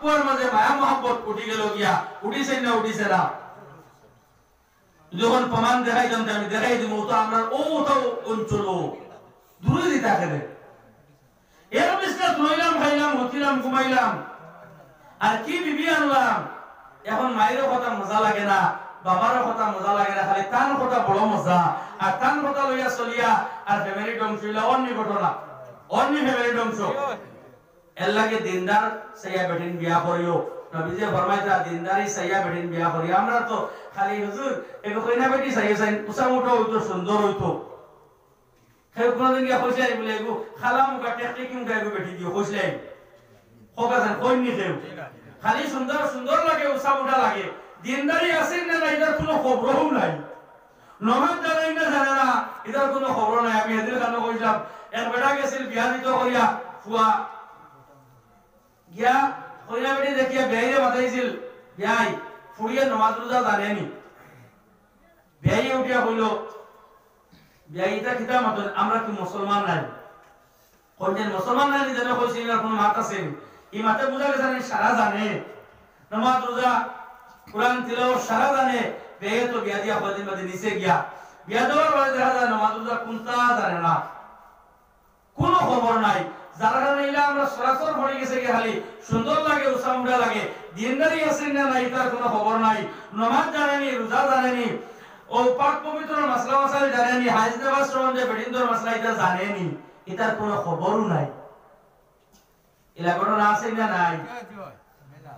কুয়ার মাঝে মায়া মহব্বত উঠি গেল গিয়া উঠিছে না যখন প্রমাণ দেখাই জানতে আমি দেখাই দিব তো আমরা ও তো অঞ্চল দূরে দিতে থাকে এর বিস্তার ধুইলাম খাইলাম হতিলাম ঘুমাইলাম আর কি বিবি আনলাম এখন মায়ের কথা মজা লাগে না বাবার কথা মজা লাগে না খালি তান কথা বড় মজা আর তান কথা লইয়া চলিয়া আর ফ্যামিলি ধ্বংস হইলা অন্য ঘটনা অন্য ফ্যামিলি ধ্বংস এর লাগে দিনদার সাইয়া বেটিন বিয়া করিও নবীজি ফরমাইতা দিনদারি সাইয়া বেটিন বিয়া করি আমরা তো খালি হুজুর এগো কইনা বেটি সাইয়া সাইন উসা মোটো হইতো সুন্দর হইতো কেউ কোনদিন গিয়া কইছে বলে এগো খালা মুকা টেকনিক মুকা এগো বেটি দিও কইছে হোকাছেন কইনি কেউ খালি সুন্দর সুন্দর লাগে উসা মোটা লাগে দিনদারি আছে না না এটার কোনো খবরও নাই নমাজ জানাই না জানে না এটার কোনো খবর নাই আমি এদের কাছে কইলাম এক বেটা গেছিল বিয়া দিতে করিয়া ফুয়া গিয়া কইনা বেটি দেখিয়া বেয়াইরে বাতাইছিল বেয়াই ফুড়িয়ে নমাজ রোজা জানেনি বেয়াই উঠিয়া কইল বেয়াইটা কিতা মত আমরা কি মুসলমান নাই কোনদিন মুসলমান নাই যেন কইছিল আর কোন মাত আছে এই মাতে বুঝা গেছে না সারা জানে নমাজ রোজা কুরআন তিলাওয়াত সারা জানে বেয়ে তো বিয়া দিয়া কদিন বাদে নিচে গিয়া বিয়া দেওয়ার পরে দেখা যায় নমাজ রোজা কোনটা জানে না কোনো খবর নাই যারা কারণে আমরা সরাসর পড়ে গেছে কি খালি সুন্দর লাগে উসামুড়া লাগে দিনদারি আছে না নাই তার কোনো খবর নাই নামাজ জানেনি রোজা জানেনি ও পাক পবিত্র মাসলা মাসাইল জানেনি হাজ নামাজ সম্বন্ধে বেদিনদর মাসলা এটা জানেনি এটার কোনো খবরও নাই এলা ঘটনা আছে না নাই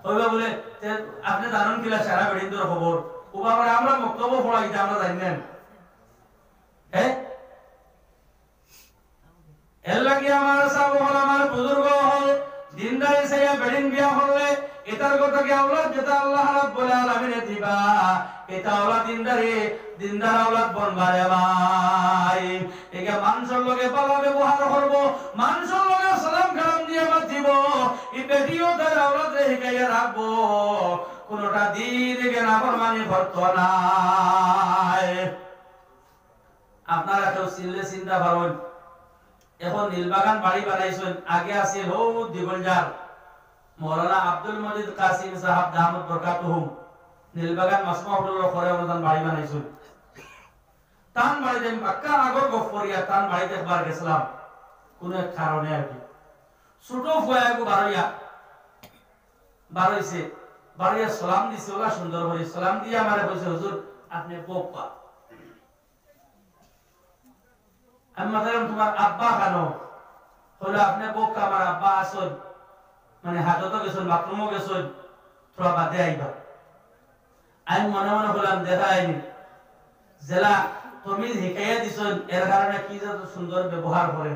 কইবা বলে আপনি জানেন কিলা সারা বেদিনদর খবর ও বাবা আমরা বক্তব্য পড়াই এটা আমরা জানেন হ্যাঁ এর লাগি আমার সাহেব হল আমার বুজুর্গ হল দিনদারি সাইয়া বেদিন বিয়া করলে এটার কথা কি আওলাদ যেটা আল্লাহ রাব্বুল আলামিন দিবা এটা আওলাদ দিনদার আওলাদ বনবারে ভাই একে মানুষের লগে ভালো ব্যবহার করব মানুষের লগে সালাম কালাম দিয়ে বাঁচিব এই বেটিও তার আওলাদ রে হিকাইয়া রাখবো কোনটা দিন একে নাফরমানি করতো না আপনারা কেউ চিন্তা করুন এখন নীলবাগান বাড়ি বানাইছেন আগে আছে হো দিগলজার মাওলানা আব্দুল মজিদ কাসিম সাহেব দামত বরকাতুহুম নীলবাগান মাসমাউল খরে অনুদান বাড়ি বানাইছেন তান বাড়িতে পাক্কা আগর গফরিয়া তান বাড়িতে একবার গেছিলাম কোন এক কারণে আর কি ছোট ফুয়াগো বারইছে বাড়িয়া সালাম দিছে ওলা সুন্দর করে সালাম দিয়ে আমারে কইছে হুজুর আপনি পোপা আমি মাথায় তোমার আব্বা কেন হলো আপনি বোকা আমার আব্বা আসুন মানে হাজতও গেছেন বাথরুমও গেছেন থোড়া বাদে আইবা আমি মনে মনে বললাম দেখা আইনি জেলা তুমি শিখাইয়া দিছেন এর কারণে কি যত সুন্দর ব্যবহার করে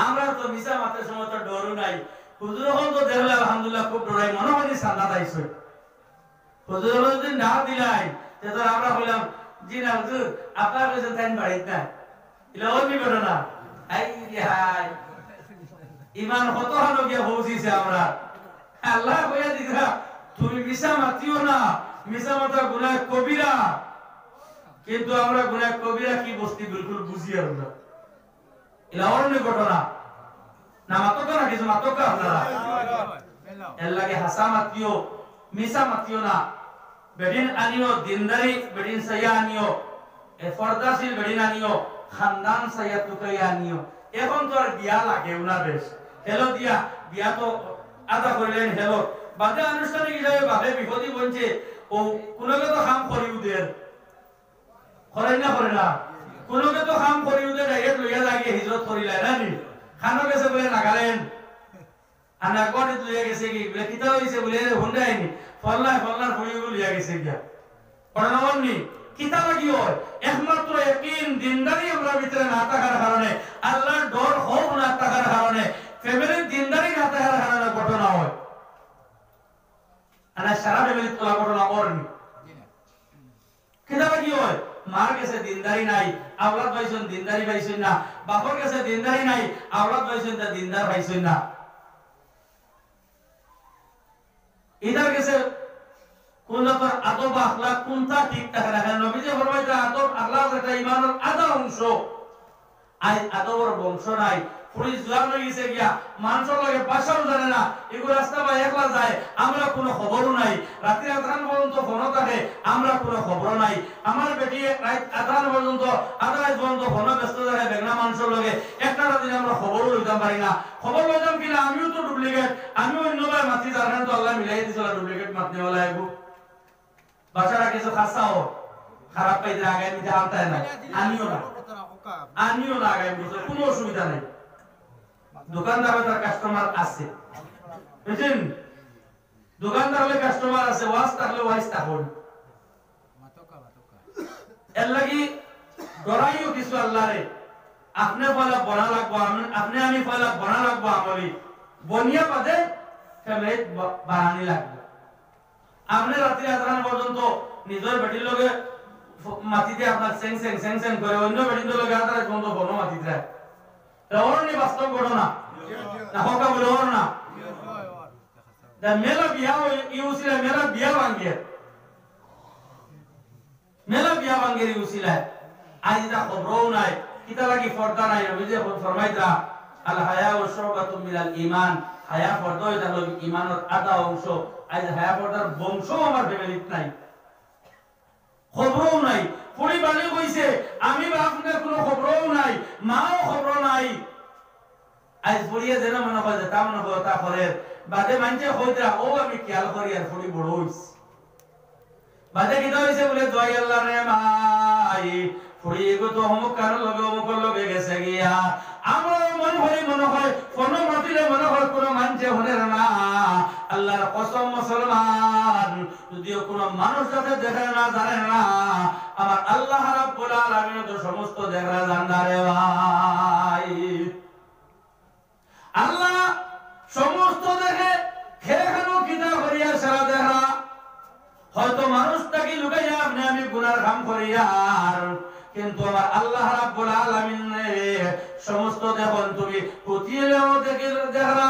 আমরা তো মিশা মাথার সময় তো ডরও নাই হুজুর হল তো দেখলে আলহামদুলিল্লাহ খুব ডরাই মনে হয় সান্দা দাইছে হুজুর হল যদি না দিলাই তাহলে আমরা বললাম জি না হুজুর আপনার কাছে তাই বাড়িতে না ইলাওনি ঘটনা আই হাই ইমান কত হলো গিয়া পৌঁছিছে আমরা আল্লাহ কইয়া দিরা তুমি মিশা মাতিও না মিশা মাতা গুনাহ কবিরা কিন্তু আমরা গুনাহ কবিরা কি বস্তি বিলকুল বুঝি আর না ইলাওনি ঘটনা না মাতক না কিছু মাতক আপনারা আল্লাহকে হাসা মাতিও মিশা মাতিও না বেদিন আনিও দিনদারি বেদিন সাইয়া আনিও এ ফরদাশীল বেদিন আনিও খানদান সাইয়া তুকাইয়া নিও এখন তো আর বিয়া লাগে না বেশ হেলো দিয়া বিয়া তো আদা করিলেন হেলো বাদে আনুষ্ঠানিক হিসাবে বাপে বিপদী বলছে ও কোনোকে তো কাম করিও দের করে না কোনোকে তো কাম করিও দে ডাইরেক্ট লইয়া লাগে হিজরত করিলা না নি খানো গেছে বলে নাগালেন আনা কোটি লইয়া গেছে কি বলে কিতা হইছে বলে হুন্ডাইনি ফল্লার ফুড়িও লইয়া গেছে গিয়া পড়ানো নি কিতা লাগি হয় একমাত্র ইয়াকিন দিনদারি আমরা ভিতরে না থাকার কারণে আল্লাহর ডর হোক না থাকার কারণে ফ্যামিলির দিনদারি না থাকার কারণে ঘটনা হয় আনা সারা ফ্যামিলি তোলা ঘটনা করনি কিতা লাগি হয় মার কাছে দিনদারি নাই আওলাদ পাইছেন দিনদারি পাইছেন না বাপর কাছে দিনদারি নাই আওলাদ পাইছেন তা দিনদার পাইছেন না ইদার কাছে কোনটার আদব আখলাক কোনটা ঠিক থাকে না কারণ নবীজি ফরমাইতা আদব আখলাক এটা ঈমানের আধা অংশ আই আদবের বংশ নাই পুলিশ জোয়ান হয়ে গেছে গিয়া মানুষের লগে বাসাও জানে না এগুলো রাস্তা বা একলা যায় আমরা কোনো খবরও নাই রাত্রি আধান পর্যন্ত ফোনও থাকে আমরা কোনো খবর নাই আমার বেটি রাত আধান পর্যন্ত আধা রাত পর্যন্ত ফোন ব্যস্ত থাকে বেগনা মানুষের লগে একটা দিন আমরা খবরও লইতাম পারি না খবর লইতাম কিনা আমিও তো ডুপ্লিকেট আমিও অন্যভাবে মাতি যার কারণে তো আল্লাহ মিলাই দিছিল ডুপ্লিকেট মাতনেওয়ালা এগো বাচ্চারা কিছু খাসাও খারাপ পাইতে আগে নিতে আনতায় না আমিও না আগে কোনো অসুবিধা নেই দোকানদার তার কাস্টমার আছে বুঝছেন দোকানদার কাস্টমার আছে ওয়াজ থাকলে ওয়াজ থাকুন এর লাগি ডরাইও কিছু আল্লাহরে আপনি পয়লা বনা লাগবো আপনি আমি পয়লা বনা লাগবো আমলি বনিয়া পাদে ফ্যামিলি বানানি লাগবে আপনি রাত্রি আধান পর্যন্ত নিজের বেটির লগে মাটিতে আপনার সেং সেং সেং সেং করে অন্য বেটির লগে আধার পর্যন্ত বনো মাটিতে রাওনি বাস্তব ঘটনা না হোকা বলে ওর না দা মেলা বিয়া ইউসিলা মেলা বিয়া ভাঙ্গে ইউসিলা আজ দা খবরও নাই কিতা লাগি পর্দা নাই নবী যে ফরমাইতা আল হায়া ওয়া শুবাতুম মিনাল ঈমান হায়া পর্দা এটা হলো ঈমানের আধা অংশ আজ হায়া পর্দার বংশ আমার ফ্যামিলিতে নাই খবরও নাই পরিবারে কইছে আমি বা আপনার কোনো খবরও নাই মাও খবর নাই আজ পড়িয়ে যেন মনে হয় যে তা মনে হয় তা করে বাদে মানছে হইতা ও আমি খেয়াল করি আর পড়ি বড় হইছে বাদে কিতা হইছে বলে দোয়াই আল্লাহ রে মাই পড়ি গো তো অমুক কারণ লগে অমুক লগে গেছে গিয়া আমার মন মনে হয় কোন মাটিলে মনে হয় কোন মানছে হলে না আল্লাহর কসম মুসলমান যদিও কোন মানুষ যাতে দেখে না জানে না আমার আল্লাহ রাব্বুল আলামিন তো সমস্ত দেখা জানদারে ভাই আল্লাহ সমস্ত দেখে খেখানো কিতা করিয়া সারা দেখা হয়তো মানুষটাকে লুকাইয়া আপনি আমি গুনার কাম করিয়ার কিন্তু আমার আল্লাহ রাব্বুল আলামিন সমস্ত দেখুন তুমি পুতিলেও দেখরা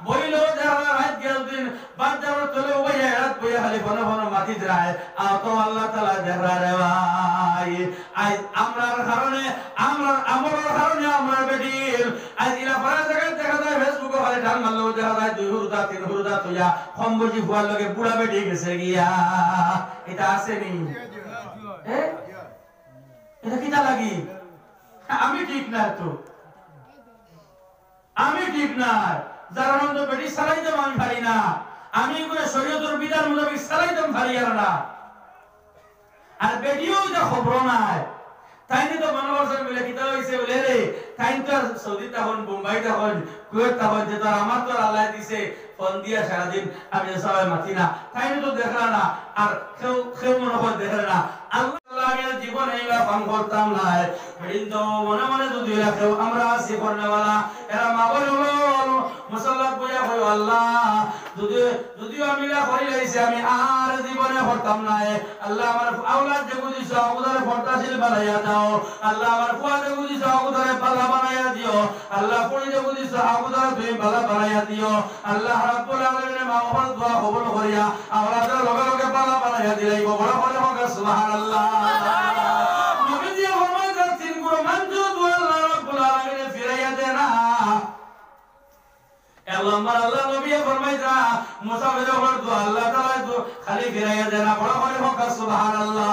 বইলেও দেখরা রাত গেল দিন বাজার চলে বইয়া রাত বইয়া খালি বনে বনে মাটি যায় আর তো আল্লাহ তাআলা দেখরা রে ভাই আজ আমরার কারণে আমরার কারণে আমার বেটির আজ ইলা পারা জায়গায় দেখা যায় ফেসবুকে খালি ডাল মারলেও দেখা যায় 2 হুরদা 3 হুরদা তুইয়া কম বজি ফুয়ার লগে বুড়া বেটি গেছে গিয়া এটা আসেনি এটা কিটা লাগি আমি ঠিক না তো আমি ঠিক না যারা মন্দ বেটি সারাইতে আমি পারি না আমি করে শরীয়তের বিধান মোতাবেক সারাইতে পারি না আর বেটিও যা খবর নাই তাইনি তো মনোবর্ষণ বলে কিতা হইছে বলে রে তাই তো সৌদি তখন বোম্বাই তখন কুয়েত তখন যে তোর আমার তো আল্লাহ দিছে ফোন দিয়া সারাদিন আমি সবাই মাতি না তাইনি তো দেখলা না আর কেউ মনে হয় দেখে না আল্লাহর জীবনে এইবা কাম করতাম না কিন্তু মনে মনে যদি রাখেও আমরা আসি করনেওয়ালা এরা মা বলে মুসল্লাত বইয়া কই আল্লাহ যদিও আমি লা করি লাইছি আমি আর জীবনে করতাম না আল্লাহ আমার আওলাদ যে বুঝিস আগুদারে ফরতাশীল বানাইয়া দাও আল্লাহ আমার ফুয়া যে বুঝিস আগুদারে বালা বানাইয়া দিও আল্লাহ পড়ি যে বুঝিস আগুদারে তুমি বালা বানাইয়া দিও আল্লাহ রাব্বুল আলামিনের মাওলার দোয়া কবুল করিয়া আওলাদের লগে লগে বালা বানাইয়া দিলাই বড় করে হোক সুবহানাল্লাহ নবীজি ফরমাইলেন তিন গুণ মানজু দোয়া আল্লাহ রাব্বুল আলামিন ফিরাইয়া দেন না আল্লাহ নবী ফরমাইতা মুসা বের হওয়ার দোয়া আল্লাহ তাআলা তো খালি ফিরাইয়া দেন না বড় করে হোক সুবহানাল্লাহ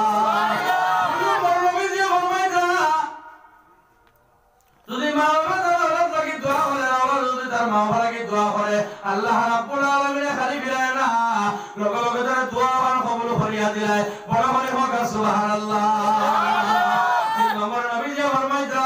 নবীজি ফরমাইতা যদি মা বাবা আল্লাহ তাকে দোয়া করে আল্লাহ যদি তার মা বাবাকে দোয়া করে আল্লাহ রাব্বুল আলামিন খালি ফিরায় না লগে লগে তার দোয়া কবুল করিয়া দিলায় বড় করে হোক সুবহানাল্লাহ নবীজি ফরমাইতা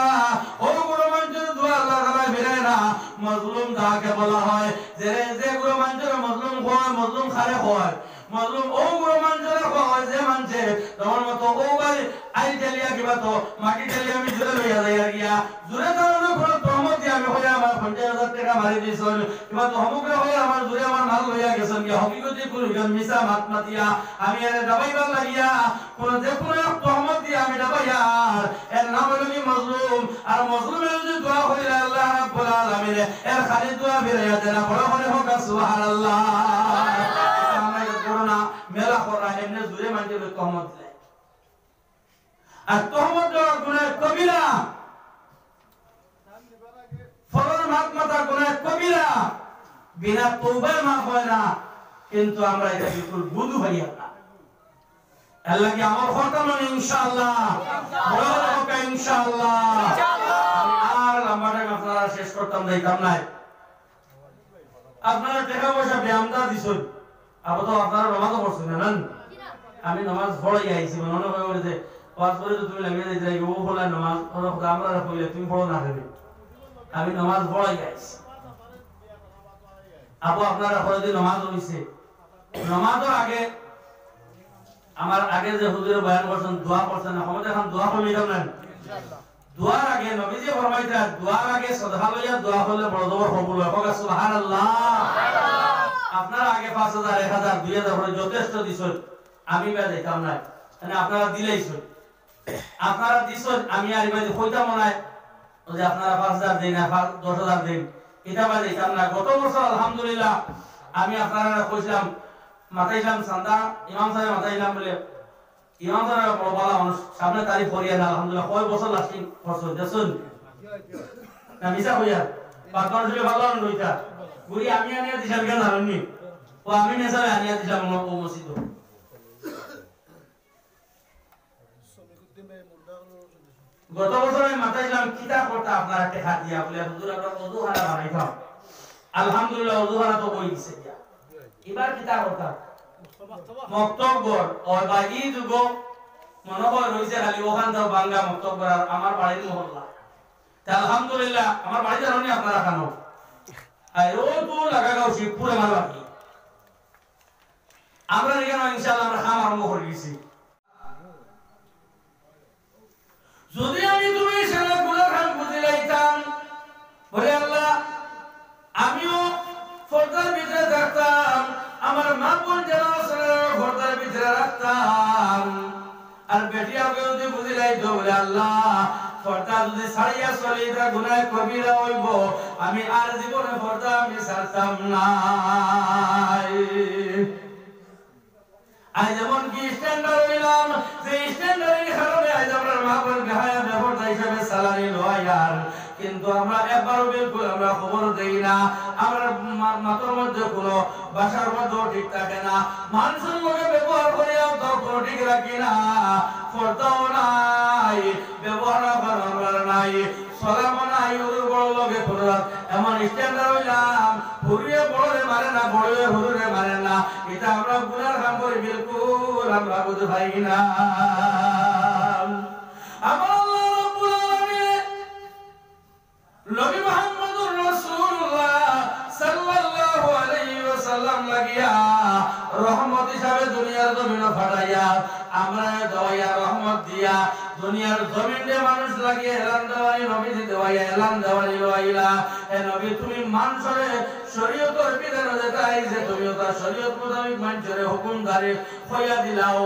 ও গুরু মঞ্জুর দোয়া আল্লাহ তাআলা ফিরায় না মজলুম তাকে বলা হয় যে গুরু মঞ্জুর মজলুম হয় মজলুম খারে হয় মজলুম ও গুরু মঞ্জুর হয় যে মানছে তোমার মতো ও ভাই আই টেলিয়া কিবা তো মাটি টেলিয়া আমি জুড়ে লইয়া যাইয়া গিয়া জুড়ে তার কোনো তহমত দিয়ে আমি হইয়া আমার 50,000 টাকা মারি দিছল কিবা তো হমুকে হইয়া আমার জুড়ে আমার মাল লইয়া গেছেন কি হকিকতি কুরজন মিছা মাত মাতিয়া আমি এর দাবাইবার লাগিয়া কোন যে কোন তহমত দিয়ে আমি দাবাইয়ার এর নাম হলো কি মজলুম আর মজলুমের যদি দোয়া কইলে আল্লাহ রাব্বুল আলামিন এর খালি দোয়া ফিরাইয়া দেন বড় করে হোক সুবহানাল্লাহ আমরা করোনা মেলা করা এমনি জুড়ে মানতে তহমত দেয় আর তহমত দেওয়ার গুনাহ কবিরা ফরমান কথা গুনাহ কবিরা বিনা তওবায় মাফ হয় না, কিন্তু আমরা এটা বিলকুল বুঝু হইয়া না। আল্লাহ কি আমল করতাম না ইনশাআল্লাহ, বড় হোক ইনশাআল্লাহ। আর লম্বাটা আপনারা শেষ করতাম যাইতাম না। আপনারা টাকা পয়সা ব্যায়ামটা দিছেন, আবার তো আপনারা নামাজও পড়ছেন না। আমি নামাজ পড়াই আইছি, মনে হয় যে পাঁচ করে তো তুমি লাগিয়ে যাই ও বলে নামাজ আমরা কইলে তুমি পড়ো না দেবে। আমি নামাজ পড়াই আইছি, আবু আপনারা হয়তো নামাজ হইছে। নামাজের আগে আমার আগে যে হুজুরে বয়ান করছেন, দোয়া করছেন, আমাদের এখন দোয়া করলে না। দোয়ার আগে নবীজি ফরমাইতা, দোয়ার আগে সদকা লইয়া দোয়া করলে বড় জবর কবুল হয়। হোক সুবহানাল্লাহ। আপনারা আগে 5000 1000 2000 করে যথেষ্ট দিছেন, আমি বা দিতাম না, মানে আপনারা দিলেইছেন, আপনারা দিছেন। আমি আর ইবাদি কইতাম না যে আপনারা 5000 দেন না 10000 দেন, এটা বা দিতাম না। গত বছর আলহামদুলিল্লাহ আমি আপনারা কইছিলাম মাথাইলাম চান্দা, ইমাম সাহেব মাথাইলাম বলে ইমাম সাহেব বড় বলা মানুষ সামনে তারিখ করিয়া না। আলহামদুলিল্লাহ কয় বছর লাস্টিং করছেন দেখুন না, মিছা কইয়া পাঁচবার ছিল ভালো লইতা গুড়ি আমি আনিয়া দিছিলাম কেন জানেননি? ও আমি নেশাবে আনিয়া দিছিলাম ও মসজিদ। গত বছর আমি মাথাইলাম কিতা করতে আপনারা টেকা দিয়া বলে হুজুর আমরা ওযুখানা বানাইতাম। আলহামদুলিল্লাহ ওযুখানা তো কই দিছে দিয়া। এবার কিতা করতে মক্তবর ওই বাকি যুগ মনে হয় রইছে খালি ওখান দাও বাঙ্গা মক্তবর আর আমার বাড়ির মহল্লা। তা আলহামদুলিল্লাহ আমার বাড়ি জানি আপনারা খানো আর ও তো লাগা গাও শিবপুরে আমার বাকি আমরা এখানে ইনশাআল্লাহ আমরা খাম আরম্ভ করে দিয়েছি। যদি আমি তুমি সেনা গুলো খান বুঝে লাইতাম বলে আল্লাহ আমিও ফর্দার ভিতরে থাকতাম, আমার মা বোন যারা ফর্দার ভিতরে রাখতাম, আর বেটি আগে যদি বুঝে লাইতো বলে আল্লাহ পর্দা যদি ছাড়িয়া চলে এটা গুনাহ কবিরা হইব, আমি আর জীবনে পর্দা আমি ছাড়তাম না। আজ যেমন কি স্ট্যান্ডার্ড হইলাম, যে স্ট্যান্ডার্ডের কারণে আজ আমরা মা বোন গায়ে ব্যবহার হিসাবে স্যালারি লয়, আর কিন্তু আমরা একবারও বিলকুল আমরা খবর দেই না। আমরা মাথার মধ্যে কোনো বাসার মধ্যেও ঠিক থাকে না, মানুষের লোকে ব্যবহার করিয়াও তো ঠিক রাখি না, পর্দাও নাই, ব্যবহার আমরা নাই, সলামও নাই, ওদের বড় লোকে কোনো এমন স্ট্যান্ডার্ড হইলাম হুরুয়ে বড়রে মারে না, বড়রে হুরুরে মারে না। এটা আমরা গুনার কাম করি বিলকুল আমরা বুঝতে পারি না। আমার আল্লাহ রাব্বুল আলামিন নবী মুহাম্মদুর রাসূলুল্লাহ সাল্লাল্লাহু আলাইহি ওয়াসাল্লাম লাগিয়া রহমত হিসাবে দুনিয়ার জমিনে ফাটাইয়া আমরা দেওয়া রহমত দিয়া দুনিয়ার জমিনে মানুষ লাগিয়ে এলান দেওয়াই নবীজি দেওয়াইয়া এলান দেওয়াই লইলা। এ নবী তুমি মানুষরে শরীয়তের বিধান যেটাই যে তুমি ওটা শরীয়ত মোতাবেক মানুষের হুকুমদারি হইয়া দিলাও।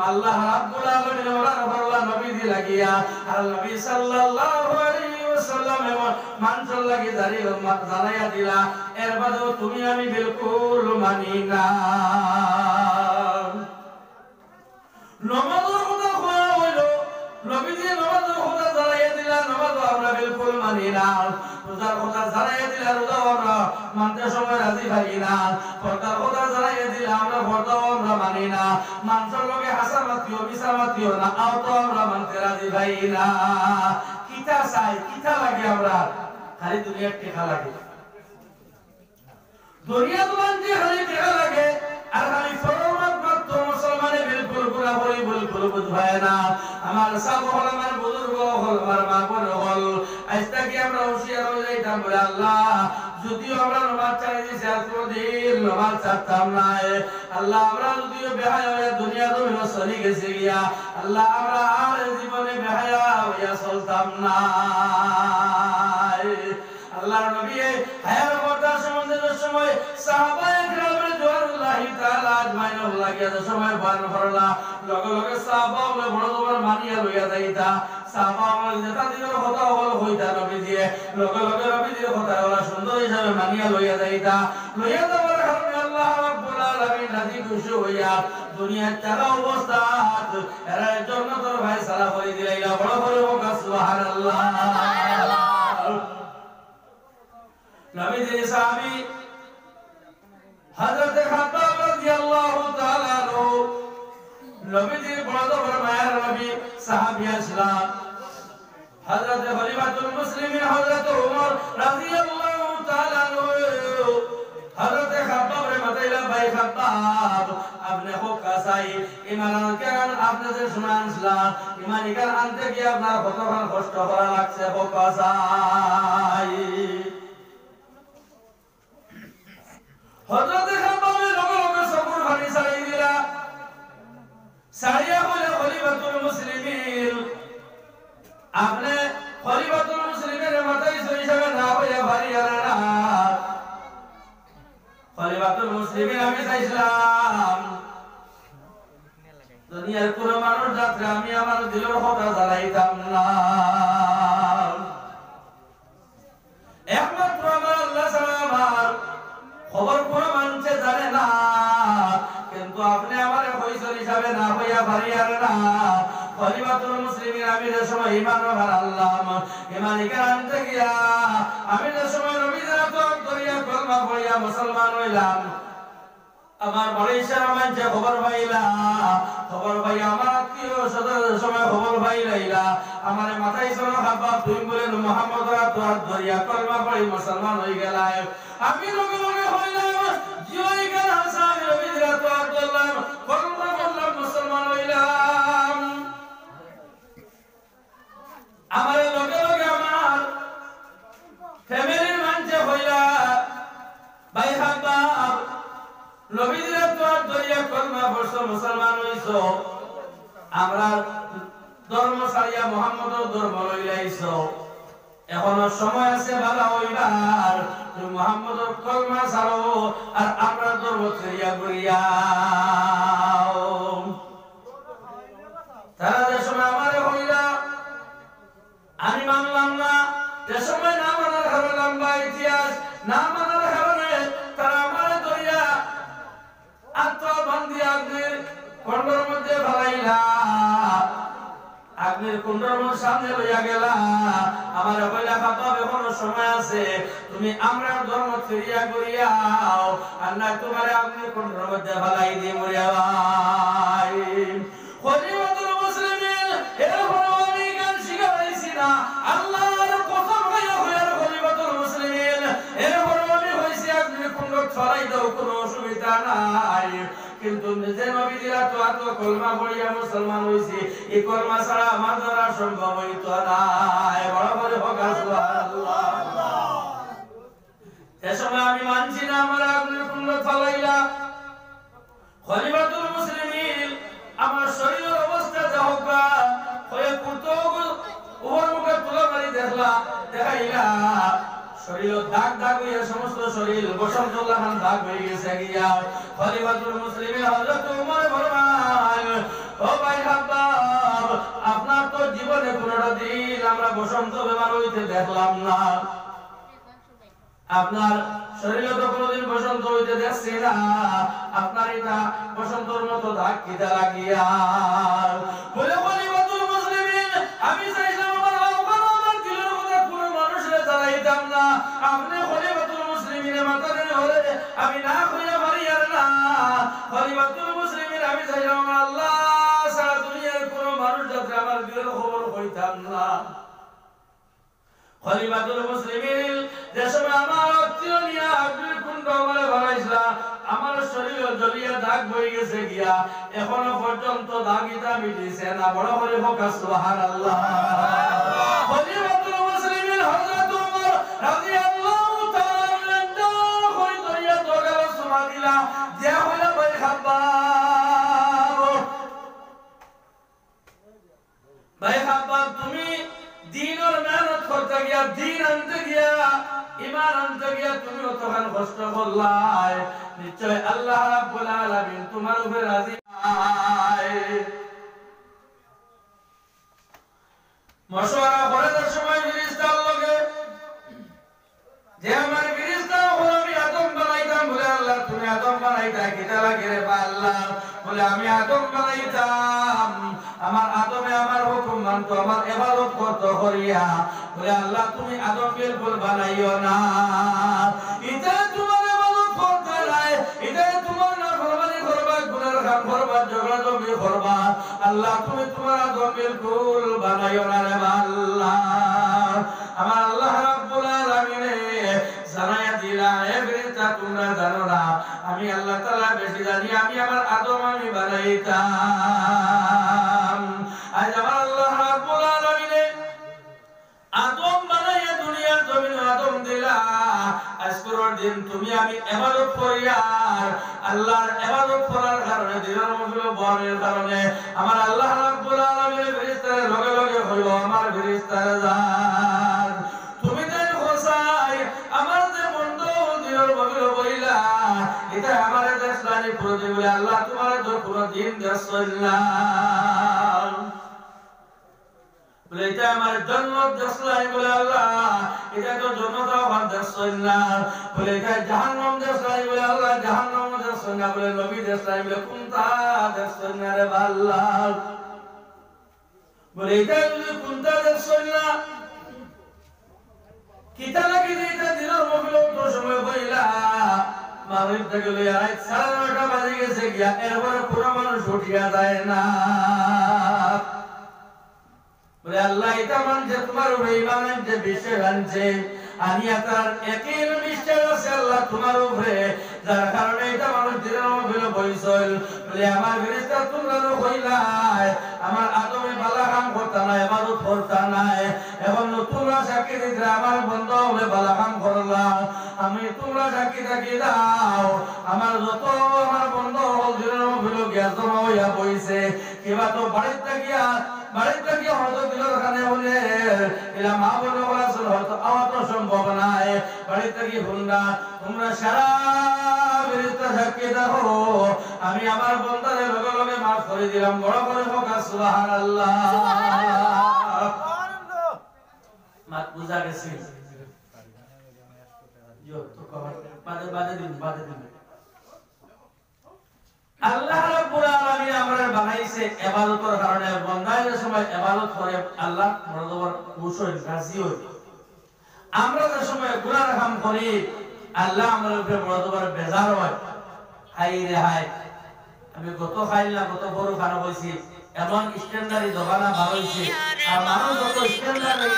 আল্লাহ রাব্বুল আলামিন ওরা নবীজি লাগিয়া আর নবী সাল্লাল্লাহু আলাইহি ওয়াসাল্লাম এমন মানুষের লাগি জানাইয়া দিলা, এর বাদেও তুমি আমি বিলকুল মানি না। নমাজের কথা কওয়া হইল, নবীজি নমাজের কথা জানাইয়া দিলা, নমাজও আমরা বিলকুল মানি না। রোজার কথা জানাইয়া দিলা, রোজাও আমরা মানতে সময় রাজি পাই না। পর্দার কথা জানাইয়া দিলা, আমরা পর্দাও আমরা মানি না। মানুষের লগে হাসা মাতিও মিশা মাতিও না, আও তো আমরা মানতে রাজি পাই না। কিতা চাই, কিতা লাগে, আমরা খালি দুনিয়ার টেকা লাগে, দুনিয়া তোমাকে খালি টেকা লাগে, আর খালি ফরমাত মাত্র মুসলমানে বিলকুল গুনাহ করি বিলকুল বুঝায় না। আমার সাব হল, আমার বুজুর্গ হল, আমার মা বোন হল, আজ থেকে আমরা হুঁশিয়ার হয়ে যাইতাম বলে আল্লাহ যদিও আমরা নামাজ ছাড়িয়ে দিয়েছি আর কোনদিন নামাজ ছাড়তাম না। আল্লাহ আমরা যদিও বেহায়া হয়ে দুনিয়া জমিনে চলে গেছি গিয়া, আল্লাহ আমরা আর জীবনে বেহায়া হইয়া চলতাম না। আল্লাহর নবী হায়ার কথা সম্বন্ধে সময় সাহাবায়ে কেরামের জওয়ানুল্লাহি তাআলা আজমাইনুল লাগিয়া সময় বয়ান করলা, লগে লগে সাহাবা বড় বড় মানিয়া লইয়া যাইতা। সাহাবা যেটা দিনের কথা হল হইতা নবীজি লগে লগে নবীজির কথা ওরা সুন্দর হিসাবে মানিয়া লইয়া যাইতা। লইয়া যাওয়ার কারণে আল্লাহ রাব্বুল আলামিন রাজি খুশি হইয়া দুনিয়ার চারা অবস্থা এরা জান্নাতের ফয়সালা করে দিলাইলা। বড় বড় হোক সুবহানাল্লাহ। নবীজির সাহাবী হযরত খাত্তাব রাদিয়াল্লাহু তাআলা আনহু নবীজির বড় বড় মায়ের নবী সাহাবী আসলাম হযরত খলিফাতুল মুসলিমিন হযরত ওমর রাদিয়াল্লাহু তাআলা আনহু হযরত খাত্তাব রে মাতাইলা ভাই খাত্তাব আপনি খুব কাসাই ইমান কেন আপনাদের শুনানছিলাম ইমান কেন আনতে গিয়ে আপনার কতক্ষণ কষ্ট করা লাগছে খুব কাসাই হযরত খাত্তাবের লগে লগে সবুর পানি ছাড়িয়ে দিলা ছাড়িয়া বলে খলিফাতুল মুসলিমিন আপনি খলিফাতুল মুসলিমের মাথায় হিসাবে না হইয়া পারিয়া না খলিফাতুল মুসলিমিন আমি চাইছিলাম দুনিয়ার কোন মানুষ যাত্রা আমি আমার দিলের কথা জানাইতাম না একমাত্র আমার আল্লাহ ছাড়া আমার খবর কোন মানুষে জানে না কিন্তু আপনি আমার হইসল হিসাবে না হইয়া পারিয়া না খলিফাতুল মুসলিমিন আমি যে সময় ঈমান আনলাম ঈমান আনতে গিয়া আমি যে সময় নবীদের তওয়াক্কুল করিয়া কলমা পড়িয়া মুসলমান হইলাম আমার বড়ইশার মাঝে খবর পাইলা খবর পাই আমার আত্মীয় স্বজনের সময় খবর পাইলা আমার মাথায় ছিল হাব্বা তুমি বলেন মুহাম্মদ রাতুয়াত ধরিয়া কলমা পড়ি মুসলমান হই গেলাই আমি লগে লগে হইলাম জিওই গান হাসান নবীদের তওয়াক্কুল করলাম কলমা পড়লাম মুসলমান হইলাম আমার লগে লগে আমার ফ্যামিলির মাঝে হইলা ভাই হাব্বা নবীদের তওয়াক্কুল ধরিয়া কলমা পড়ছো মুসলমান হইছো আমরা ধর্ম ছাড়িয়া মুহাম্মদের ধর্ম লইলাইছো এখনো সময় আছে ভালো হইবার তুমি মুহাম্মদের কলমা ছাড়ো আর আমরা ধর্ম ছাড়িয়া ঘুরিয়াও তারা যে সময় আমারে হইলা আমি মানলাম না যে সময় না মানার কারণে লম্বা ইতিহাস না মানার কারণে তারা আমারে ধরিয়া আত্মবন্দি আগ্নির কুণ্ডের মধ্যে ফেলাইলা আগ্নির কুণ্ডের সামনে লইয়া গেলা আমার কইলা খাত্তাব এখনো সময় আছে তুমি আমরা ধর্ম ফিরিয়া করিয়াও আর না তোমার আগ্নির কুণ্ডের মধ্যে ফেলাই দিয়ে মরিয়া ভাই খলিফাতুল মুসলিমিন এরপর আমি গান শিখাইছি না আল্লাহর কসম খাইয়া হইয়া খলিফাতুল মুসলিমিন এরপর আমি হইছি আগ্নির কুণ্ড ছড়াই দাও কোনো অসুবিধা নাই কিন্তু নিজে নবীদের তওয়াক্কুল কলমা পড়িয়া মুসলমান হইছি এই কলমা ছাড়া আমার দ্বারা সম্ভব হইতো না বড় বড় হোক সুবহানাল্লাহ এই সময় আমি মানছি না আমার আগ্নির কুণ্ড ছড়াইলা খলিফাতুল মুসলিমিন আমার শরীরের অবস্থা যা হোক হয়ে কুতো উপর মুখে তুলে মারি দেখাইলা শরীর দাগ দাগ হইয়া সমস্ত শরীর বসন্ত লাগান দাগ হয়ে গেছে গিয়া খলিফাতুল মুসলিমিন হযরত ওমর ফরমান ও ভাই খাত্তাব আপনার তো জীবনে কোনটা দিন আমরা বসন্ত বেমার হইতে দেখলাম না আপনার শরীরে তো কোনদিন বসন্ত হইতে দেখছি না আপনার এটা বসন্তর মতো দাগ কিটা লাগিয়া বলে খলিফাতুল মুসলিমিন আমি চাইছিলাম আমার দিলের কথা কোনো মানুষের জানাইতাম না আপনি খলিফাতুল মুসলিমিনের মাথায় হলে আমি না কইয়া পারি আর না খলিফাতুল মুসলিমিন আমি চাইছিলাম আমার আল্লাহ সারা দুনিয়ার কোনো মানুষ যাতে আমার দিলের খবর কইতাম না খলিফাতুল মুসলিমিন যে সময় আমার আত্মীয় নিয়া আগ্নির কুণ্ড আমারে বানাইছিলা আমার শরীর জ্বলিয়া দাগ হয়ে গেছে গিয়া এখনো পর্যন্ত দাগিটা মিটিছে না বড় করে হোক সুবহানাল্লাহ খলিফাতুল মুসলিমিন হযরত ওমর রাদিয়াল্লাহু তাআলা কই দরিয়া দোগাল সুবহানাল্লাহ যে হইলা ভাই খাব্বাব তুমি দিনের মেহনত করতে গিয়া দিন আনতে গিয়া ঈমান আনতে গিয়া তুমি অতখান কষ্ট করলাই নিশ্চয় আল্লাহ রাব্বুল আলামিন তোমার উপরে রাজি মশওয়ারা করার সময় ফেরেশতার লগে যে আমার ফেরেশতা হলো আমি আদম বানাইতাম বলে আল্লাহ তুমি আদম বানাইতা কিটা লাগে রে আল্লাহ বলে আমি আদম বানাইতাম আমার আদমে আমার হুকুম মানতো আমার ইবাদত করতে করিয়া বলে আল্লাহ তুমি আদম বিলকুল বানাইও না, এটা তোমার ইবাদত করতে নাই, এটা তোমার নাফরমানি করবা, গুনার কাম করবা, ঝগড়া জমি করবা, আল্লাহ তুমি তোমার আদম বিলকুল বানাইও না রে আল্লাহ। আমার আল্লাহ রাব্বুল আলামিন জানায়া দিলা, এ ফেরেশতা তোমরা জানো না আমি আল্লাহ তাআলা বেশি জানি, আমি আমার আদম আমি বানাইতাম। আজ আমার আল্লাহ রাব্বুল আলামিন আদম বানাইয়া দুনিয়ার জমিনে আদম দিলা, আজকের দিন তুমি আমি ইবাদত করি আর আল্লাহর ইবাদত করার কারণে দিনের মধ্যে বনের কারণে আমার আল্লাহ রাব্বুল আলামিন ফেরেশতাদের লগে লগে হইল আমার ফেরেশতারা যান তুমি দেন হোসাই আমার যে বন্ধু দিনের মধ্যে বইলা এটা আমার দেশলানি প্রতি বলে আল্লাহ তোমার তো কোনো দিন দেশ না বলে এটা আমার জন্নত দেশলাই বলে আল্লাহ এটা তো জন্মটাও আমার দেশলাই না বলে এটা জাহান্নাম দেশলাই বলে আল্লাহ জাহান্নাম দেশলাই না বলে নবী দেশলাই বলে কোনটা দেশলাই না রে আল্লাহ বলে এটা যদি কোনটা দেশলাই না কিতা লাগি এটা দিনের মহিলা তো সময় বইলা মাগরিব থেকে লইয়া রাত 9:30 বাজে গেছে গিয়া এরপরে পুরো মানুষ উঠিয়া যায় না বলে আল্লাহ এটা মানছে তোমার উপরে ঈমান আনছে বিশ্বাস আনছে আমি তার একই বিশ্বাস আছে আল্লাহ তোমার উপরে যার কারণে এটা মানুষ দিনের মধ্যে বইছিল বলে আমার ফেরেশতা তোমরা কইলাই আমার আদমে বালা কাম করতে না ইবাদত করতে না এখন তোমরা সাক্ষী দিতে আমার বন্ধ হলে বালা কাম করলাম আমি তোমরা সাক্ষী থাকি দাও আমার যত আমার বন্ধ হল দিনের মধ্যে গ্যাস জমা হইয়া বইছে কিবা তো বাড়িতে গিয়া হয়তো দিলের কানে বলে এরা মা বলে বলেছিল হয়তো আমার তো সম্ভব নাই বাড়িতে গিয়ে ভুলনা তোমরা সারা বিরুদ্ধে সাক্ষী দেখো আমি আমার বন্ধারে লগে লগে মাফ করে দিলাম বড় করে হোক সুবহানাল্লাহ মাত বুঝা গেছে বাদে দিন আল্লাহ রাব্বুল আলামিন আমরা বানাইছে ইবাদতের কারণে বান্দাদের সময় ইবাদত করে আল্লাহ বড় খুশি হই রাজি হই আমরা যে সময় গুনাহ কাম করি আল্লাহ আমাদের উপরে বড় বেজার হয় হাই রে হাই আমি গত খাইলা গত বড় খানা কইছি এমন স্ট্যান্ডার্ডি দোকানা বার হইছে আর মানুষ যত স্ট্যান্ডার্ডি